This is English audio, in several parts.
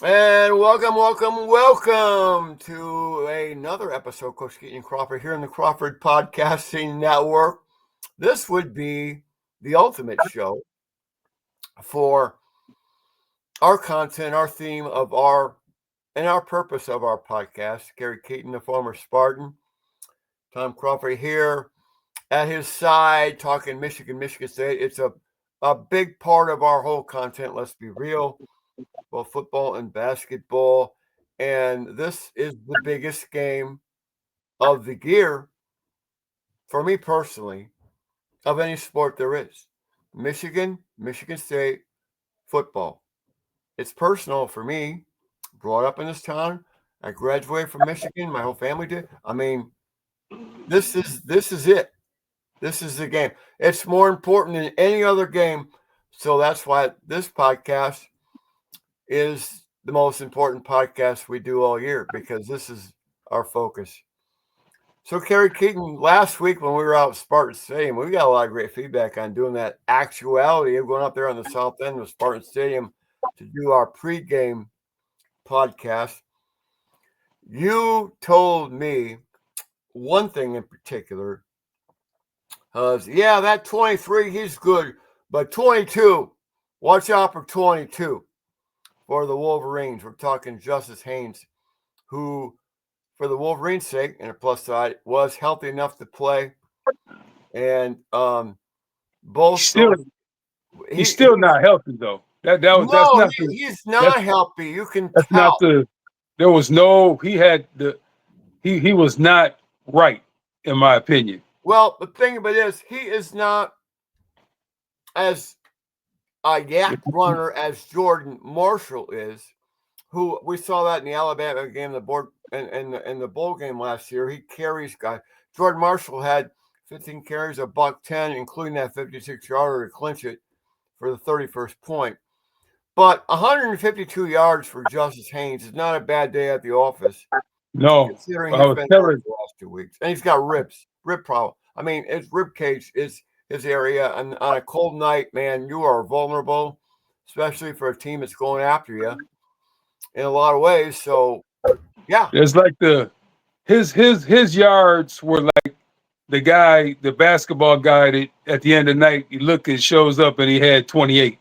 And welcome to another episode of Coach Keyton Crawford here in the Crawford Podcasting Network. This would be the ultimate show for our content, our theme of our purpose of our podcast. Gary Keyton, the former Spartan, Tom Crawford here at his side talking Michigan State. It's a big part of our whole content, let's be real. Both football and basketball. And this is the biggest game of the year for me personally of any sport there is. Michigan State football. It's personal for me. Brought up in this town. I graduated from Michigan. My whole family did. I mean, this is it. This is the game. It's more important than any other game. So that's why this podcast is the most important podcast we do all year because this is our focus. So, Kerry Keyton, last week when we were out at Spartan Stadium, we got a lot of great feedback on doing that actuality of going up there on the south end of Spartan Stadium to do our pregame podcast. You told me one thing in particular. That 23, he's good, but 22, watch out for 22. For the Wolverines, we're talking Justice Haynes, who, for the Wolverines' sake, and a plus side, was healthy enough to play. And both he's still not healthy though. That's not he's not healthy. You can that's tell. not the there was no he was not right in my opinion. Well, the thing of it is, he is not as a yak runner as Jordan Marshall is, who we saw that in the Alabama game, the board and the bowl game last year. He carries guys. Jordan Marshall had 15 carries, $110, including that 56-yarder to clinch it for the 31st point. But 152 yards for Justice Haynes is not a bad day at the office. No, considering he's been hurt the last 2 weeks, and he's got rib problem. I mean, his rib cage is his area, and on a cold night, man, you are vulnerable, especially for a team that's going after you in a lot of ways. So, yeah, it's like his yards were like the basketball guy that at the end of the night he look and shows up and he had 28,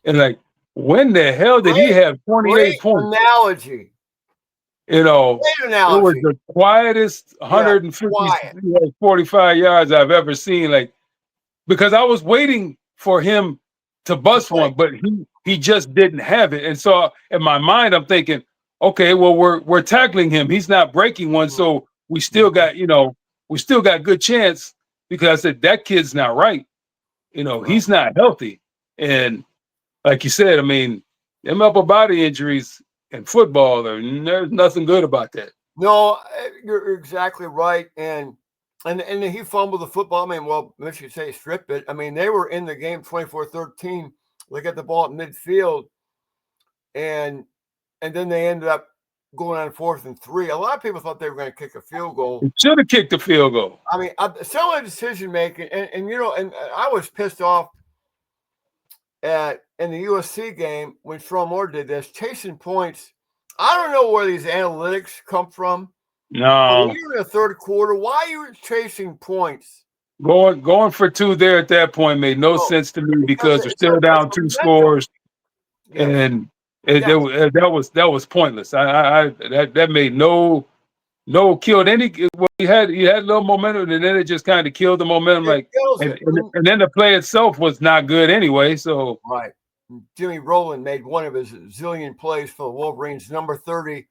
and like when the hell did he have 28 points? Analogy. It was the quietest 145 yards I've ever seen. Like, because I was waiting for him to bust one, but he just didn't have it. And so in my mind, I'm thinking, okay, well, we're tackling him. He's not breaking one, so we still got good chance, because I said that kid's not right. He's not healthy. And like you said, I mean, them upper body injuries in football, there's nothing good about that. No, you're exactly right. And he fumbled the football. I mean, well, Michigan State stripped it. I mean, they were in the game 24-13. They got the ball at midfield, and then they ended up going on 4th and 3. A lot of people thought they were going to kick a field goal. Should have kicked the field goal. I mean, some of the decision making, and I was pissed off in the USC game when Sherrone Moore did this, chasing points. I don't know where these analytics come from. No. When you're in the third quarter, why are you chasing points? Going for 2 there at that point made no sense to me, because we're still down 2 scores, and that was pointless. That made no killed any. Well, he had a little momentum, and then it just kind of killed the momentum. And then the play itself was not good anyway. So right, Jimmy Rowland made one of his zillion plays for the Wolverines. Number 30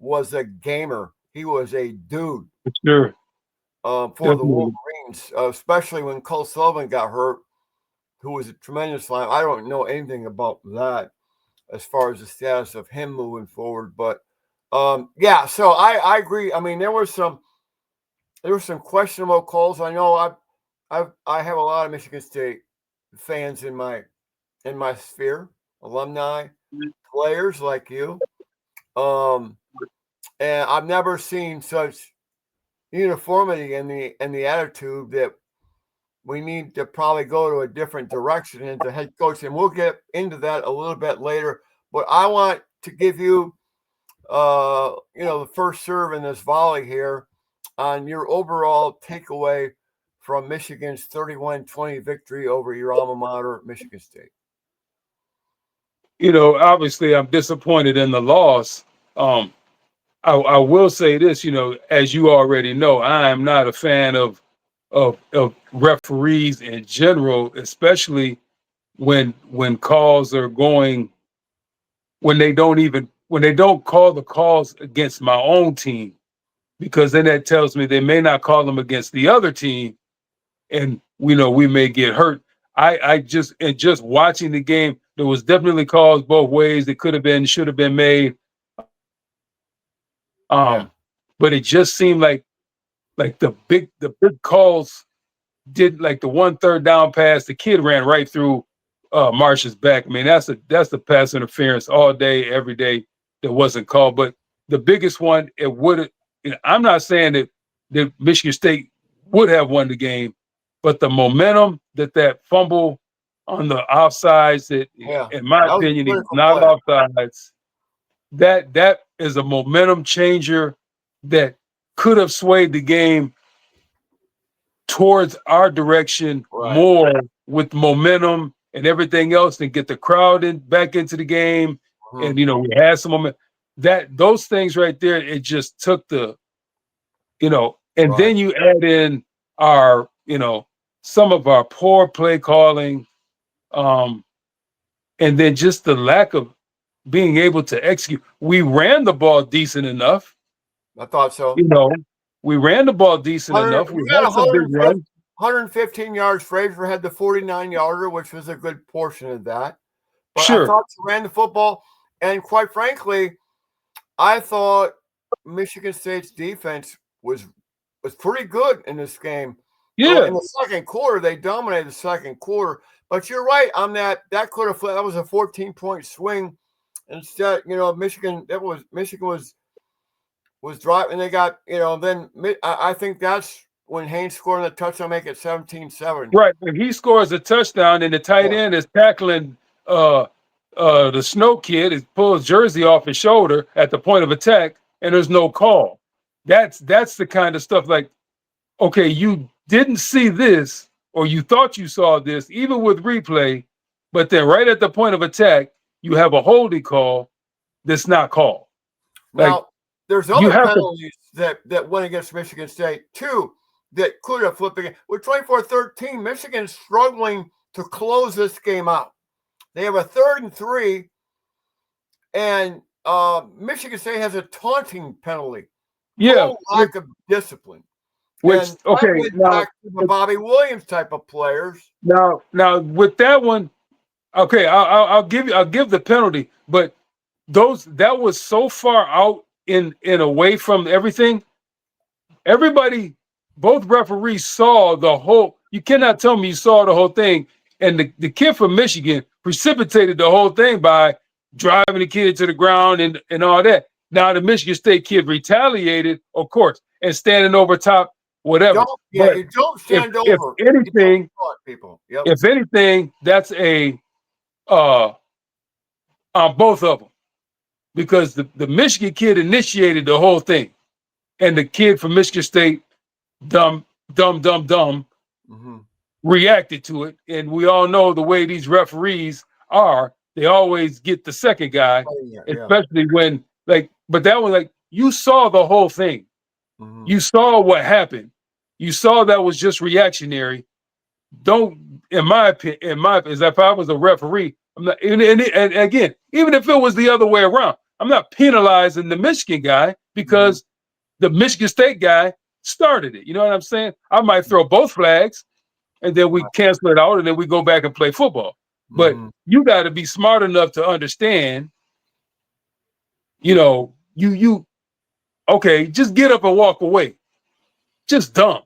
was a gamer. He was a dude. Sure. For the Wolverines, especially when Cole Sullivan got hurt, who was a tremendous line. I don't know anything about that as far as the status of him moving forward, but so I agree. I mean, there were some questionable calls. I know I have a lot of Michigan State fans in my sphere, alumni, players like you, and I've never seen such uniformity in the attitude that we need to probably go to a different direction into head coach, and we'll get into that a little bit later. But I want to give you, the first serve in this volley here on your overall takeaway from Michigan's 31-20 victory over your alma mater, Michigan State. Obviously I'm disappointed in the loss. I will say this, as you already know, I am not a fan of referees in general, especially when calls are going, when they don't call the calls against my own team, because then that tells me they may not call them against the other team, and we may get hurt. Just watching the game, there was definitely calls both ways that should have been made. But it just seemed like the big calls did, like the 1 3rd down pass, the kid ran right through Marsh's back. I mean, that's the pass interference all day, every day that wasn't called. But the biggest one, it would. I'm not saying that Michigan State would have won the game, but the momentum that fumble on the offsides, in my opinion, he was not offsides. That is a momentum changer that could have swayed the game towards our direction more, with momentum and everything else, and get the crowd back into the game. And we had some momentum. Those things right there, it just took the, and then you add in our, some of our poor play calling, and then just the lack of being able to execute. We ran the ball decent enough. I thought so. We ran the ball decent enough. We had some big runs. 115 yards. Frazier had the 49-yarder, which was a good portion of that. But sure. I thought you ran the football, and quite frankly, I thought Michigan State's defense was pretty good in this game. Yeah. So in the second quarter, they dominated the second quarter. But you're right on that. That could have, that was a 14-point swing. Instead, Michigan was driving. They got, then I think that's when Haynes scored the touchdown, make it 17-7. Right. If he scores a touchdown and the tight end is tackling the Snow kid, is pulls jersey off his shoulder at the point of attack, and there's no call. That's the kind of stuff, like, okay, you didn't see this, or you thought you saw this, even with replay, but then right at the point of attack, you have a holding call that's not called. Now, there's other penalties that went against Michigan State, too, that could have flipped the game. With 24-13, Michigan's struggling to close this game out. They have a 3rd and 3, and Michigan State has a taunting penalty. Yeah. Lack of discipline. Which, okay, now, back to the Bobby Williams type of players. Now with that one, okay, I'll give the penalty, but that was so far out in away from everything. Everybody, both referees saw the whole. You cannot tell me you saw the whole thing. And the kid from Michigan precipitated the whole thing by driving the kid to the ground and all that. Now the Michigan State kid retaliated, of course, and standing over top, whatever. You don't stand over. If anything, people. Yep. If anything, that's on both of them, because the Michigan kid initiated the whole thing, and the kid from Michigan State, dumb, reacted to it. And we all know the way these referees are; they always get the second guy, especially when But that was you saw the whole thing. Mm-hmm. You saw what happened. You saw that was just reactionary. In my opinion, as if I was a referee, I'm not. And again, even if it was the other way around, I'm not penalizing the Michigan guy because the Michigan State guy started it. You know what I'm saying? I might throw both flags, and then we cancel it out, and then we go back and play football. But you got to be smart enough to understand. Okay, just get up and walk away. Just dumb.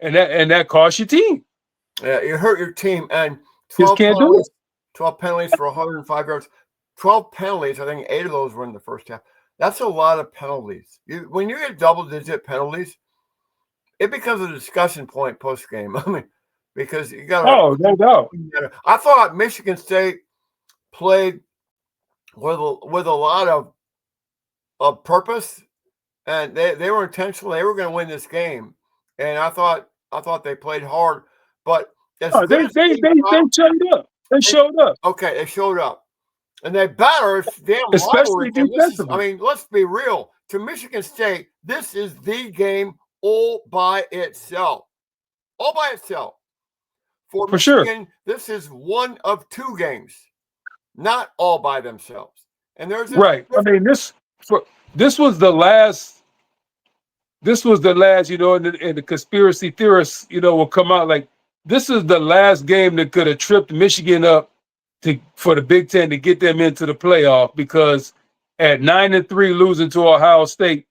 And that costs your team. Yeah, you hurt your team. And 12 penalties for 105 yards. 12 penalties. I think 8 of those were in the first half. That's a lot of penalties. When you get double-digit penalties, it becomes a discussion point post-game. I mean, because you got to. Oh, no doubt. I thought Michigan State played with a lot of purpose, and they were intentional. They were going to win this game, and I thought they played hard, but as Oh, good they as they they they they showed up. They they, showed up, okay, they showed up, and they better. It's a damn rivalry especially game. This is, I defensively. mean, let's be real. To Michigan State, this is the game all by itself, all by itself. For For sure. Michigan, this is one of two games, not all by themselves. And there's a Right. I difference. mean, this was the last. This was the last, and the conspiracy theorists, will come out like this is the last game that could have tripped Michigan up for the Big Ten to get them into the playoff, because at 9-3 losing to Ohio State,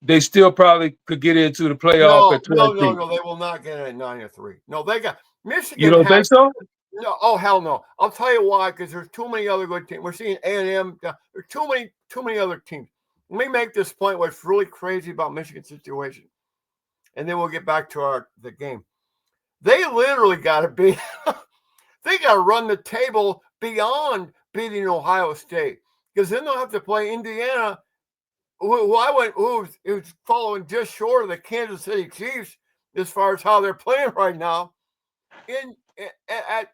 they still probably could get into the playoff No, at no, no, 12. no. They will not get it at 9-3. No, they got You Michigan don't think has so? no. Oh hell no! I'll tell you why. Because there's too many other good teams. We're seeing A&M. There's too many other teams. Let me make this point. What's really crazy about Michigan's situation, and then we'll get back to the game. They literally got to be. They got to run the table beyond beating Ohio State, because then they'll have to play Indiana, who's following just short of the Kansas City Chiefs as far as how they're playing right now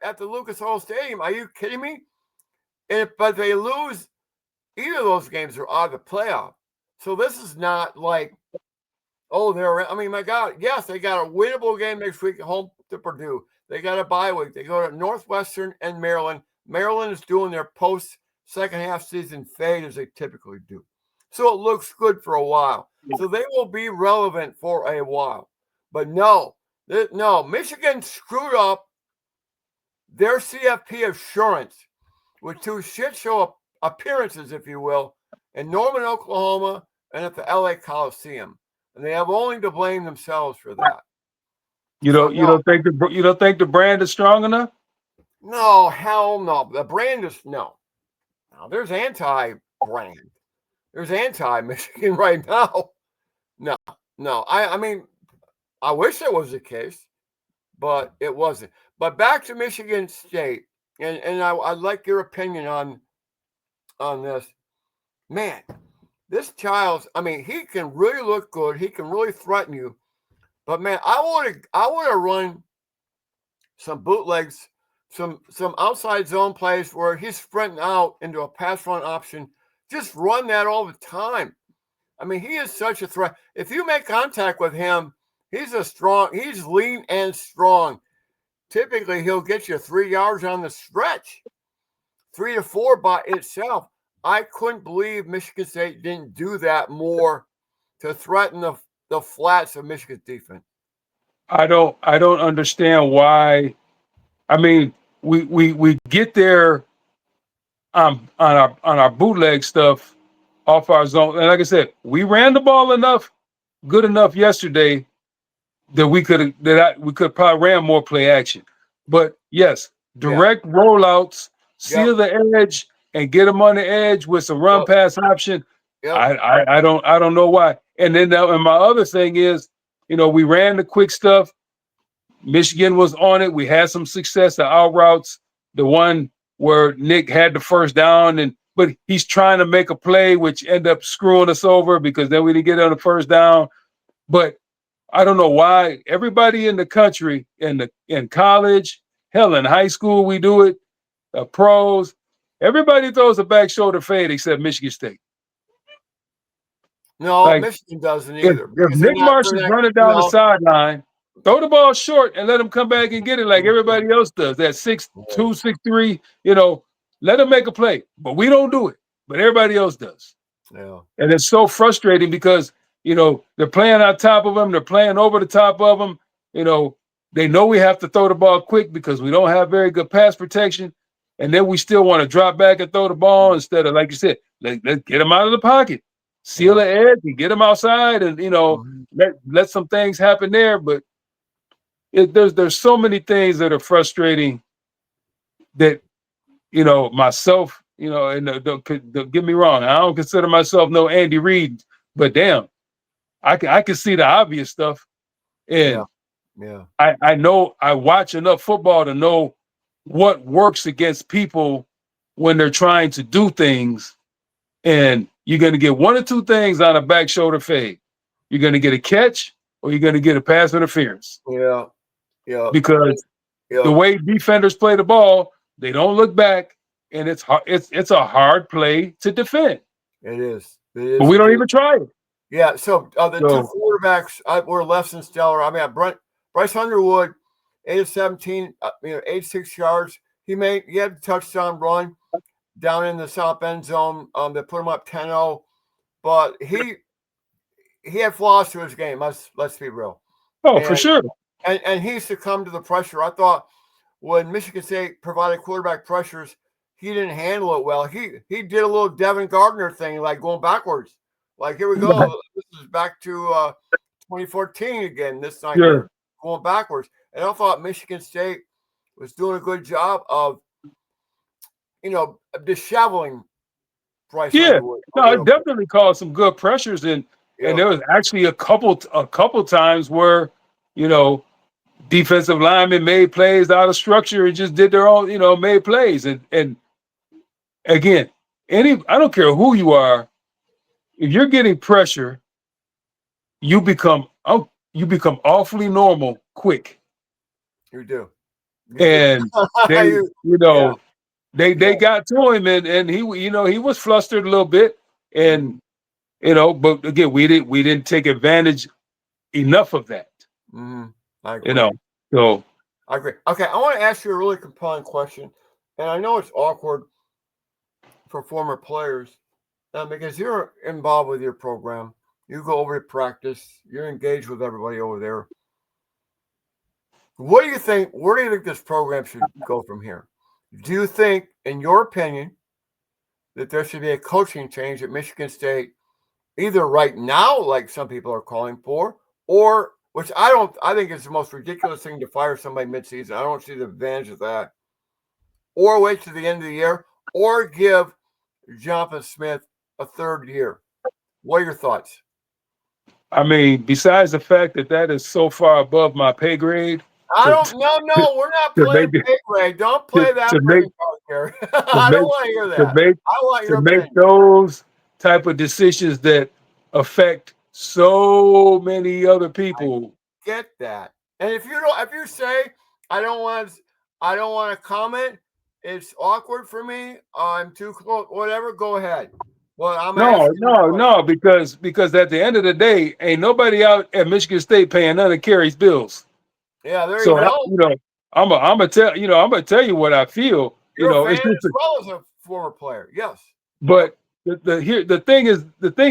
at the Lucas Oil Stadium. Are you kidding me? But they lose either of those games, are out of the playoff. So this is not like, I mean, my God, yes, they got a winnable game next week at home to Purdue. They got a bye week. They go to Northwestern and Maryland. Maryland is doing their post second half season fade as they typically do. So it looks good for a while. So they will be relevant for a while. But no, Michigan screwed up their CFP assurance with two shit show appearances, if you will, in Norman, Oklahoma, and at the LA Coliseum. And they have only to blame themselves for that. You don't think the brand is strong enough? No, hell no. The brand is no. Now there's anti-brand. There's anti-Michigan right now. No. I mean, I wish it was the case, but it wasn't. But back to Michigan State, and I'd like your opinion on this. Man, this child, I mean, he can really look good. He can really threaten you. But man, I want to run some bootlegs, some outside zone plays where he's sprinting out into a pass front option. Just run that all the time. I mean, he is such a threat. If you make contact with him, he's lean and strong. Typically, he'll get you 3 yards on the stretch, 3 to 4 by itself. I couldn't believe Michigan State didn't do that more to threaten the flats of Michigan's defense. I don't understand why. I mean, we get there on our bootleg stuff off our zone, and like I said, we ran the ball good enough yesterday that we could probably ran more play action. But yes, direct rollouts, seal the edge, and get them on the edge with some run pass option. I don't know why. And then and my other thing is, we ran the quick stuff. Michigan was on it. We had some success. The out routes, the one where Nick had the first down, but he's trying to make a play, which ended up screwing us over because then we didn't get on the first down. But I don't know why everybody in the country, in college, hell, in high school, we do it. Pros, everybody throws a back shoulder fade except Michigan State. No, Michigan doesn't either. If Nick Marsh is running down the sideline, throw the ball short and let him come back and get it like everybody else does. That 6'2", 6'3", let him make a play. But we don't do it. But everybody else does. Yeah. And it's so frustrating because, they're playing on top of them. They're playing over the top of them. They know we have to throw the ball quick because we don't have very good pass protection. And then we still want to drop back and throw the ball instead of, like you said, let's get them out of the pocket. Seal the edge and get them outside, and let some things happen there. But there's so many things that are frustrating that myself, and don't get me wrong, I don't consider myself no Andy Reid, but damn, I can see the obvious stuff, and I know I watch enough football to know what works against people when they're trying to do things, and you're going to get one or two things on a back shoulder fade. You're going to get a catch, or you're going to get a pass interference. Yeah. Because the way defenders play the ball, they don't look back, and it's a hard play to defend. It is. But we don't even try it. Yeah. So the two quarterbacks were less than stellar. I mean, Bryce Underwood, 8 of 17, 86 yards. He had a touchdown run down in the south end zone. They put him up 10-0, but he had flaws to his game. Let's be real. Oh, for sure. And he succumbed to the pressure. I thought when Michigan State provided quarterback pressures, he didn't handle it well. He did a little Devin Gardner thing, like going backwards. Like, here we go. This is back to 2014 again. This time, going backwards. And I thought Michigan State was doing a good job of, disheveling Bryce Underwood. No, it definitely caused some good pressures, and there was actually a couple times where, defensive linemen made plays out of structure and just did their own, made plays. And again, I don't care who you are, if you're getting pressure, you become awfully normal quick. You do. And they got to him, and he he was flustered a little bit, and but again, we didn't take advantage enough of that. Mm-hmm. I agree. So I agree. Okay, I want to ask you a really compelling question, and I know it's awkward for former players because you're involved with your program. You go over to practice. You're engaged with everybody over there. What do you think? Where do you think this program should go from here? Do you think, in your opinion, that there should be a coaching change at Michigan State, either right now, like some people are calling for, or which I think is the most ridiculous thing to fire somebody midseason. I don't see the advantage of that. Or wait to the end of the year, or give Jonathan Smith a third year. What are your thoughts? I mean, besides the fact that is so far above my pay grade. No, we're not playing pay grade. Don't play that. I don't want to hear that. I want your opinion. Make those type of decisions that affect so many other people. I get that. And if you say I don't want to comment, it's awkward for me. I'm too close. Whatever, go ahead. Well, no, because at the end of the day, ain't nobody out at Michigan State paying none of Kerry's bills. Yeah, there you go. I'm gonna tell you what I feel. You're a fan as well as a former player. Yes. But the thing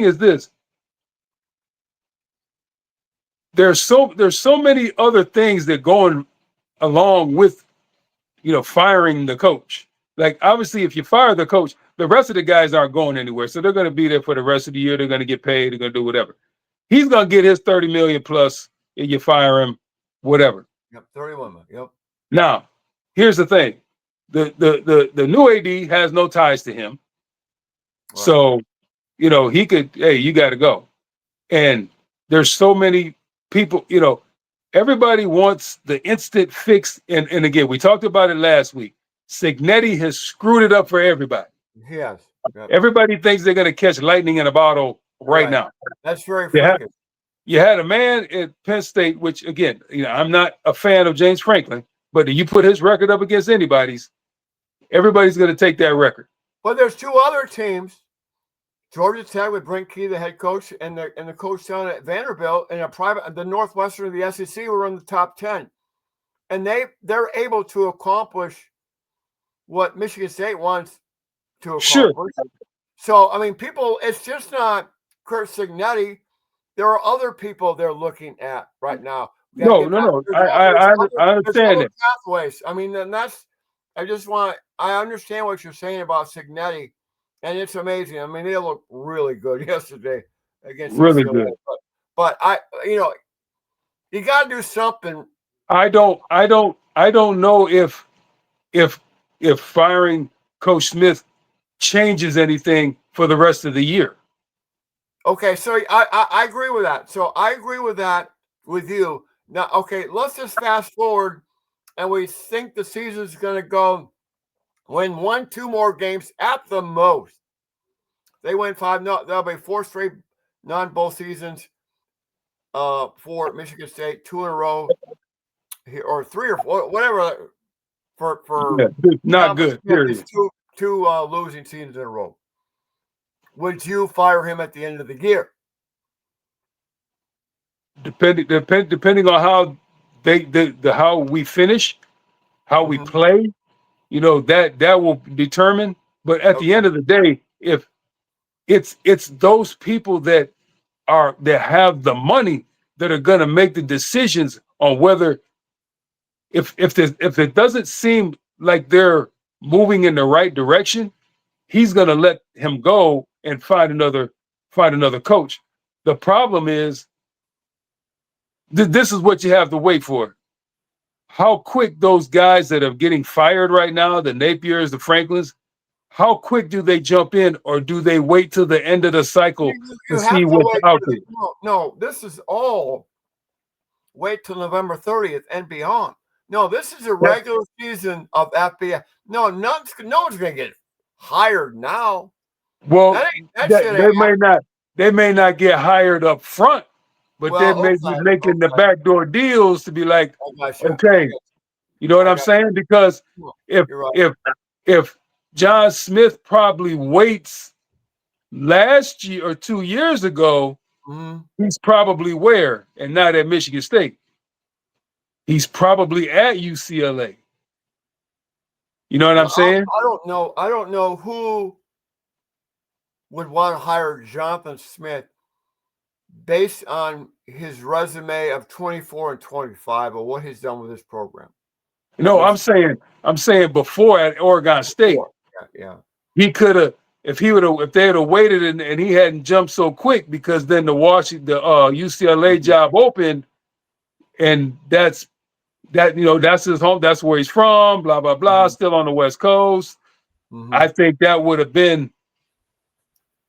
is this. There's so many other things that going along with firing the coach. Like, obviously, if you fire the coach, the rest of the guys aren't going anywhere. So they're going to be there for the rest of the year. They're going to get paid. They're going to do whatever. He's going to get his $30 million plus if you fire him, whatever. Yep, 31 million. Yep. Now, here's the thing. The new AD has no ties to him. Right. So, he could, hey, you got to go. And there's so many people, everybody wants the instant fix. And again, we talked about it last week. Cignetti has screwed it up for everybody. Yes. Yep. Everybody thinks they're going to catch lightning in a bottle right now. That's very frank. You had a man at Penn State, which, again, I'm not a fan of James Franklin, but you put his record up against anybody's, everybody's going to take that record. But there's two other teams, Georgia Tech with Brent Key, the head coach, and the coach down at Vanderbilt, and the Northwestern of the SEC were in the top 10. And they're able to accomplish what Michigan State wants to accomplish. Sure. So, I mean, it's just not Kurt Cignetti. There are other people they're looking at right now. No. I understand it. Pathways. I mean, I understand what you're saying about Cignetti, and it's amazing. I mean, they looked really good yesterday against really good. But you got to do something. I don't know if firing Coach Smith changes anything for the rest of the year. Okay, so I agree with that. So I agree with that with you. Now, okay, let's just fast forward, and we think the season's going to go win 1-2 more games at the most. They win 5. No, that'll be 4 straight non-bowl seasons for Michigan State, 2 in a row, or 3 or 4, whatever. For not Jonathan good. Smith, it's Period. two losing seasons in a row. Would you fire him at the end of the year? Depending on how how we finish, how we play, that will determine. But at the end of the day, if it's those people that have the money that are going to make the decisions on whether if it doesn't seem like they're moving in the right direction, he's going to let him go and find another coach. The problem is this is what you have to wait for. How quick those guys that are getting fired right now, the Napiers, the Franklins, how quick do they jump in, or do they wait till the end of the cycle to see what's out there? No, this is all wait till November 30th and beyond. No, this is a regular season of FBI. No one's going to get hired now. Well, they may not get hired up front, but they may be making the backdoor deals to be like, okay, you know what I'm saying? Because if John Smith probably waits last year or 2 years ago, he's probably where? And not at Michigan State. He's probably at UCLA. You know what I'm saying? I don't know who would want to hire Jonathan Smith based on his resume of 24 and 25 or what he's done with his program. No, I'm saying before at Oregon State. Yeah. He could have, if they would have waited and he hadn't jumped so quick, because then the UCLA job opened, and that's his home, that's where he's from, blah blah blah, still on the West Coast. I think that would have been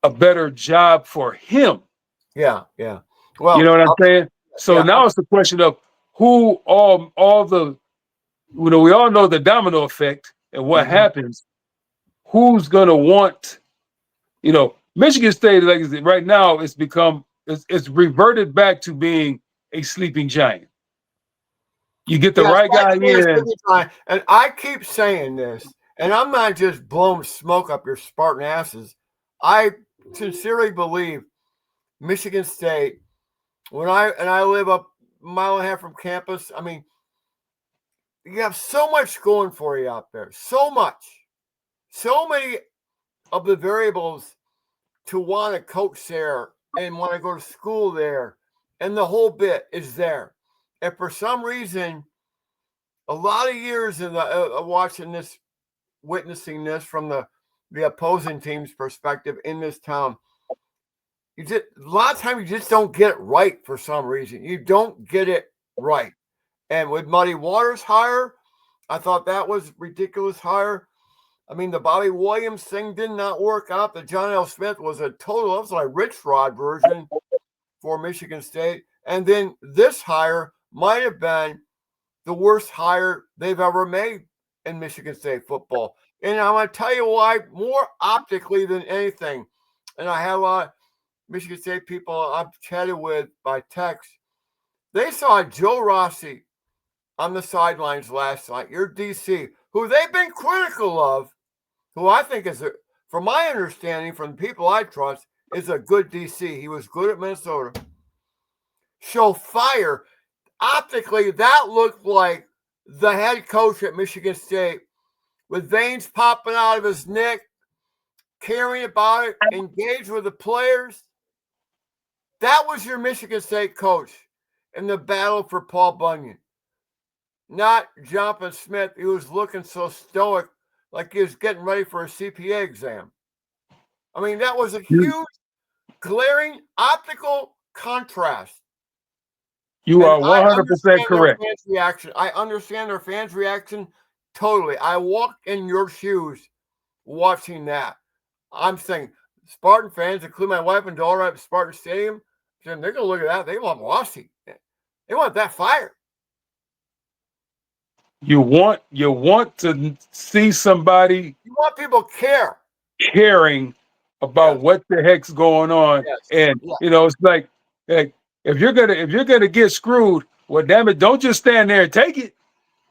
a better job for him. Yeah. Well, you know what I'm saying? So now it's the question of who all the, we all know the domino effect and what happens. Who's gonna want, Michigan State, like right now, it's reverted back to being a sleeping giant. You get the right guy in. And I keep saying this, and I'm not just blowing smoke up your Spartan asses. I sincerely believe Michigan State, I live up a mile and a half from campus. I mean, you have so much going for you out there. So much. So many of the variables to want to coach there and want to go to school there. And the whole bit is there. And for some reason, a lot of years of watching this, witnessing this from the opposing team's perspective in this town, a lot of times you just don't get it right for some reason. You don't get it right. And with Muddy Waters hire, I thought that was ridiculous hire. I mean, the Bobby Williams thing did not work out. The John L. Smith was that was like Rich Rod version for Michigan State. And then this hire might have been the worst hire they've ever made in Michigan State football. And I'm going to tell you why, more optically than anything. And I have a lot of Michigan State people I've chatted with by text. They saw Joe Rossi on the sidelines last night, your DC, who they've been critical of, who I think is, from my understanding, from the people I trust, is a good DC. He was good at Minnesota. Show fire. Optically, that looked like the head coach at Michigan State with veins popping out of his neck, caring about it, engaged with the players. That was your Michigan State coach in the battle for Paul Bunyan. Not Jonathan Smith. He was looking so stoic, like he was getting ready for a CPA exam. I mean, that was a huge, glaring optical contrast. You are 100% correct. I understand their fans' reaction totally. I walk in your shoes watching that. I'm saying Spartan fans, including my wife and daughter at Spartan Stadium, they're going to look at that. They want Rossi. They want that fire. You want to see somebody You want people to care. caring about Yes. what the heck's going on. Yes. And Yeah. it's like if you're gonna get screwed, well, damn it, don't just stand there and take it.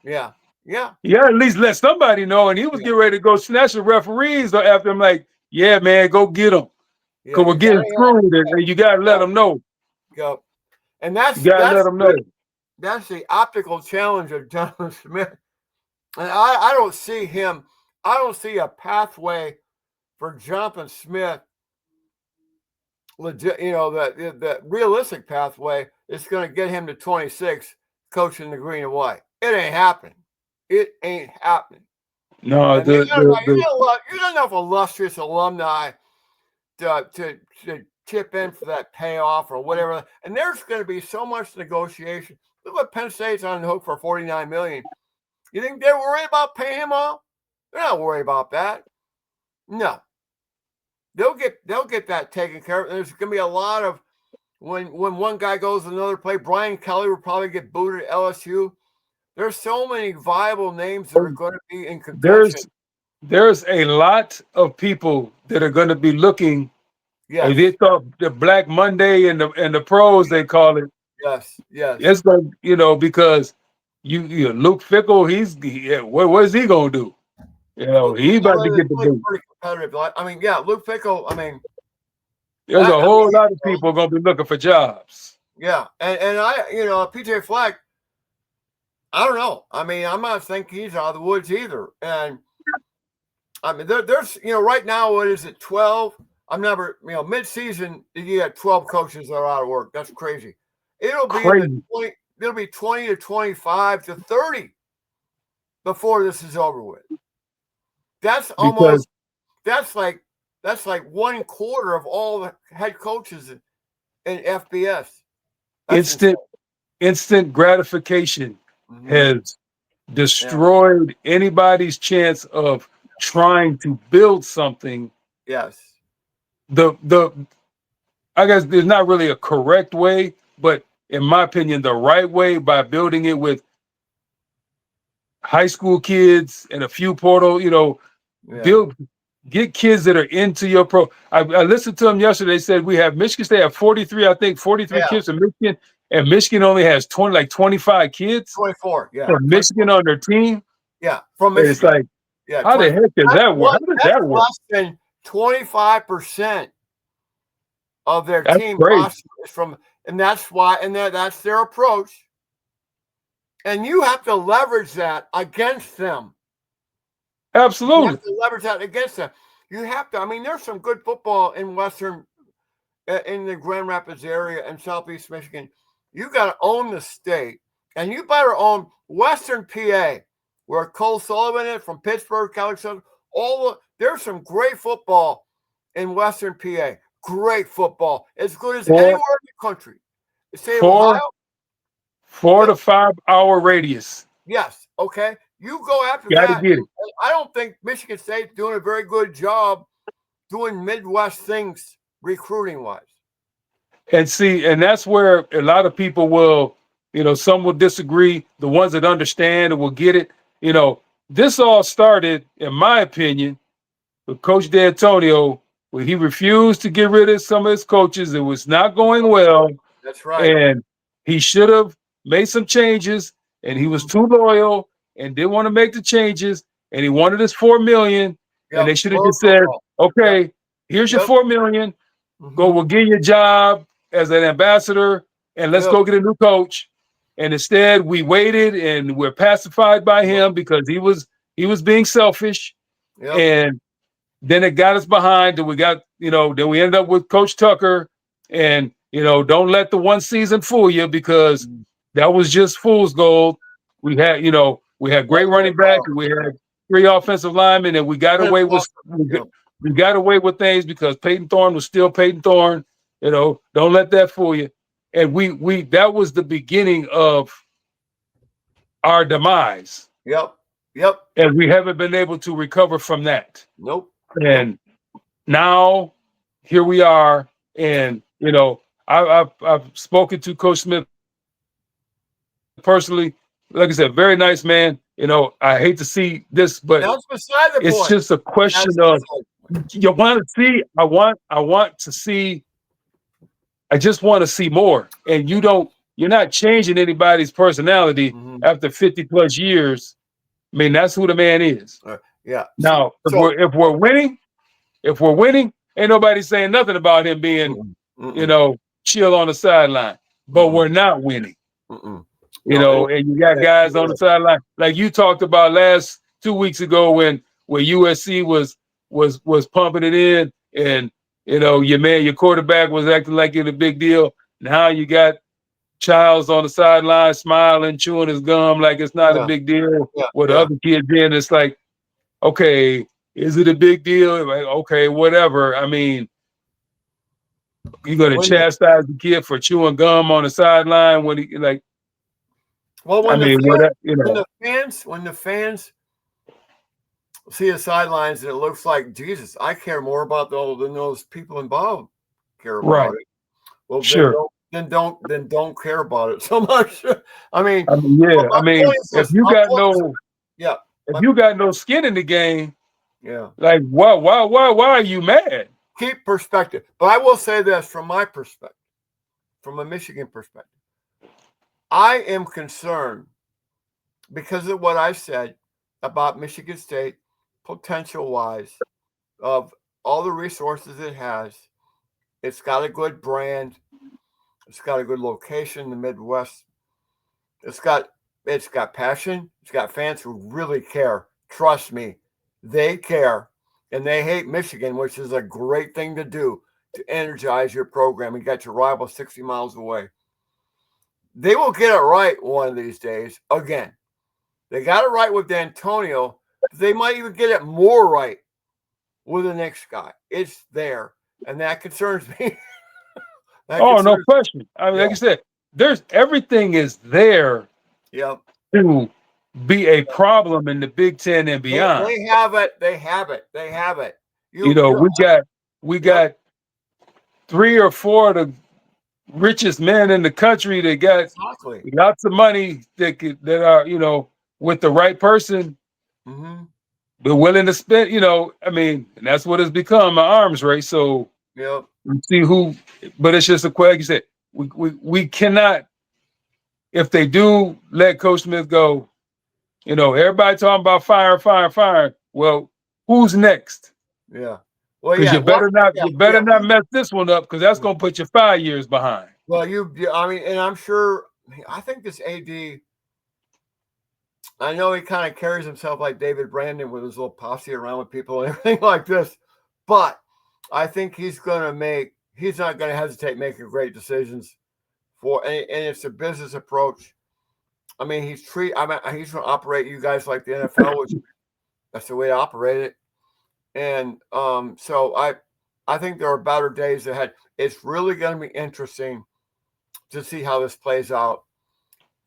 Yeah. Yeah. You gotta at least let somebody know. And he was Yeah. getting ready to go snatch the referees after him, like, yeah, man, go get them. Yeah. Because we're You gotta getting screwed, and you gotta let them know. go. And You gotta let them know. that's the optical challenge of Jonathan Smith. And I don't see him. I don't see a pathway for Jonathan Smith. Legit, the realistic pathway is going to get him to 26, coaching the green and white. It ain't happening. It ain't happening. No, And you got enough illustrious alumni to chip in for that payoff or whatever. And there's going to be so much negotiation. Look what Penn State's on the hook for $49 million. You think they're worried about paying him off? They're not worried about that. No. They'll get that taken care of. There's going to be a lot of when one guy goes to another play. Brian Kelly will probably get booted at LSU. There's so many viable names that are going to be in contention. There's a lot of people that are going to be looking. Yes. They thought the Black Monday and the pros, they call it. Yes. It's like, because you Luke Fickell, what is he gonna do? He's about to get the boot. Pretty competitive. I mean, yeah, Luke Fickell. I mean, there's a whole lot of people gonna be looking for jobs. Yeah, and I, PJ Fleck. I don't know. I mean, I'm not thinking he's out of the woods either. And I mean, there's right now, what is it, 12? I'm never, mid-season, you got 12 coaches that are out of work. That's crazy. It'll be 20 to 25 to 30 before this is over with. That's almost that's like 1/4 of all the head coaches in FBS. Instant gratification has destroyed anybody's chance of trying to build something. Yes. I guess there's not really a correct way, but in my opinion, the right way, by building it with high school kids and a few portal, get kids that are into your pro. I listened to them yesterday. They said we have Michigan State have 43 kids in Michigan, and Michigan only has 25 kids. 24, yeah. From Michigan on their team. Yeah, from Michigan. It's like, how the heck does that work? How does that work? Less than 25% of their team roster is from, and that's why, and that's their approach. And you have to leverage that against them. Absolutely. You have to leverage that against them. You have to. I mean, there's some good football in in the Grand Rapids area and Southeast Michigan. You got to own the state, and you better own Western PA, where Cole Sullivan is from Pittsburgh, California. There's some great football in Western PA. Great football, as good as anywhere in the country. The state of Ohio. 4 to 5 hour radius. Yes. Okay. You go after Gotta that. Get it. I don't think Michigan State's doing a very good job doing Midwest things recruiting wise. And that's where a lot of people will, some will disagree. The ones that understand and will get it. This all started, in my opinion, with Coach D'Antonio, where he refused to get rid of some of his coaches. It was not going well. That's right. And he should have made some changes, and he was too loyal and didn't want to make the changes, and he wanted his $4 million. Yep. And they should have just said, okay, here's your $4 million. We'll give you a job as an ambassador, and let's go get a new coach. And instead, we waited, and we're pacified by him because he was being selfish. And then it got us behind, and we got, then we ended up with Coach Tucker. And, don't let the one season fool you, because that was just fool's gold. We had, we had great running back, and we had 3 offensive linemen, and we got away with things because Peyton Thorne was still Peyton Thorne. Don't let that fool you. And we that was the beginning of our demise. Yep. And we haven't been able to recover from that. Nope. And now here we are. And I've spoken to Coach Smith personally. Like I said, very nice man. I hate to see this, but That's beside the it's point. just a question of you want to see. I want to see. I just want to see more. And you're not changing anybody's personality after 50 plus years. I mean, that's who the man is. Yeah. Now, So if we're winning, ain't nobody saying nothing about him being, chill on the sideline. But we're not winning. no, And you got guys on the sideline like you talked about 2 weeks ago when USC was pumping it in, and your quarterback was acting like it a big deal. Now you got Childs on the sideline smiling, chewing his gum like it's not a big deal. With the other kids in, it's like, okay, is it a big deal? Like, okay, whatever. I mean, you're gonna chastise the kid for chewing gum on the sideline when he like. Well, when I mean, when the fans see the sidelines, and it looks like Jesus, I care more about than those people involved care about it. Well, sure. Then don't care about it so much. I mean, if you got no skin in the game, like why are you mad? Keep perspective. But I will say this from my perspective, from a Michigan perspective, I am concerned because of what I said about Michigan State, potential-wise, of all the resources it has. It's got a good brand. It's got a good location in the Midwest. It's got passion. It's got fans who really care. Trust me, they care. And they hate Michigan, which is a great thing to do to energize your program. You got your rival 60 miles away. They will get it right one of these days. Again, they got it right with D'Antonio. They might even get it more right with the next guy. It's there, and that concerns me. No question. I mean, like I said, everything is there to be a problem in the Big Ten and beyond. They have it. We got 3 or 4 of the richest men in the country that got lots of money that are, with the right person, they're willing to spend, I mean, and that's what it's become, an arms race. So we see who, but it's just a question. You said we cannot, if they do let Coach Smith go, everybody talking about fire. Well, who's next? Yeah. Well, because you better not mess this one up, because that's gonna put you 5 years behind. Well, I mean, and I'm sure. I think this AD. I know he kind of carries himself like David Brandon with his little posse around with people and everything like this, but I think he's not going to hesitate making great decisions and it's a business approach. I mean, he's going to operate you guys like the NFL, which that's the way to operate it. And so I think there are better days ahead. It's really going to be interesting to see how this plays out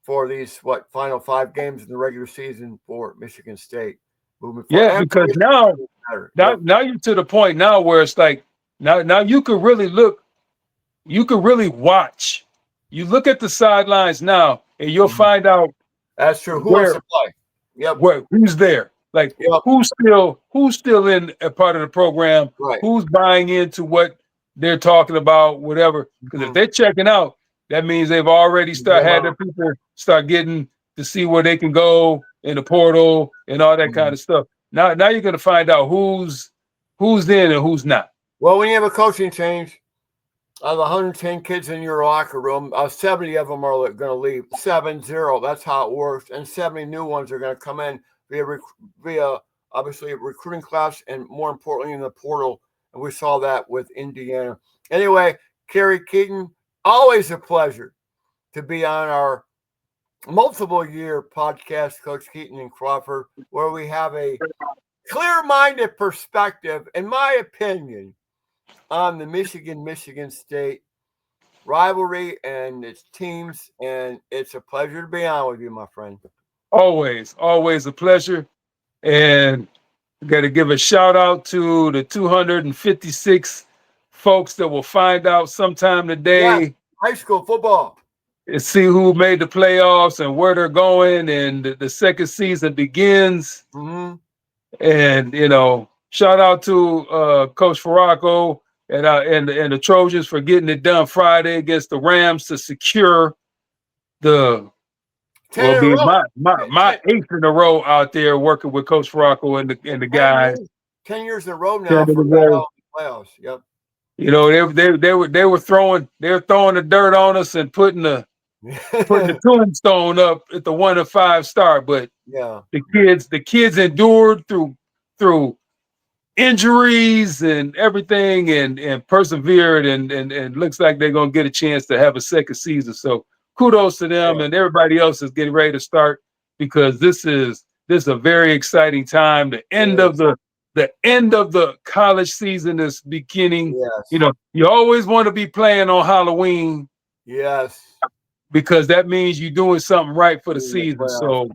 for these final 5 games in the regular season for Michigan State moving forward. Yeah, because now you're to the point now where it's like now you could really look, you could really watch. You look at the sidelines now, and you'll find out. That's true. Who wants to play? Yep. Who's there? Like who's still in a part of the program? Right. Who's buying into what they're talking about? Whatever. Because if they're checking out, that means they've already had their people start getting to see where they can go in the portal and all that kind of stuff. Now you're going to find out who's in and who's not. Well, when you have a coaching change, out of 110 kids in your locker room, 70 of them are going to leave. 7-0. That's how it works. And 70 new ones are going to come in via obviously a recruiting class and more importantly in the portal. And we saw that with Indiana. Anyway, Kerry Keyton, always a pleasure to be on our multiple-year podcast, Coach Keyton and Crawford, where we have a clear-minded perspective, in my opinion, on the Michigan State rivalry and its teams. And it's a pleasure to be on with you, my friend. Always a pleasure. And got to give a shout out to the 256 folks that will find out sometime today. Yeah, high school football. and see who made the playoffs and where they're going, and the second season begins. Mm-hmm. And shout out to Coach Farraco and the Trojans for getting it done Friday against the Rams to secure the 10 will in a be row. my 8th in a row out there working with Coach Farraco and the guys. 10 years in a row 10 now in a for row. playoffs. Yep. They were throwing the dirt on us and putting the tombstone up at the 1-5 start, but yeah, the kids endured through injuries and everything and persevered and looks like they're gonna get a chance to have a second season. So kudos to them, and everybody else is getting ready to start, because this is a very exciting time. The end of the college season is beginning. yes, You always want to be playing on Halloween, yes, because that means you're doing something right for the season. So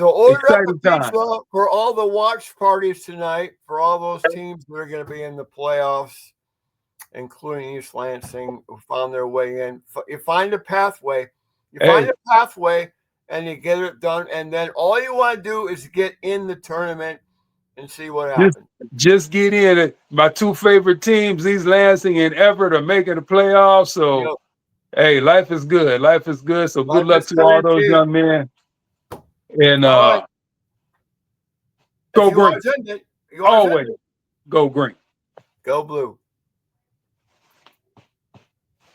order up a exciting pizza time. for all the watch parties tonight, for all those teams that are going to be in the playoffs, including East Lansing, who found their way in. You find a pathway. Find a pathway, and you get it done. And then all you want to do is get in the tournament and see what happens. Just get in. My two favorite teams, East Lansing and Everett, are making the playoffs. So, hey, life is good. Life is good. So good luck to all those young men. And go green. Always go green. Go blue.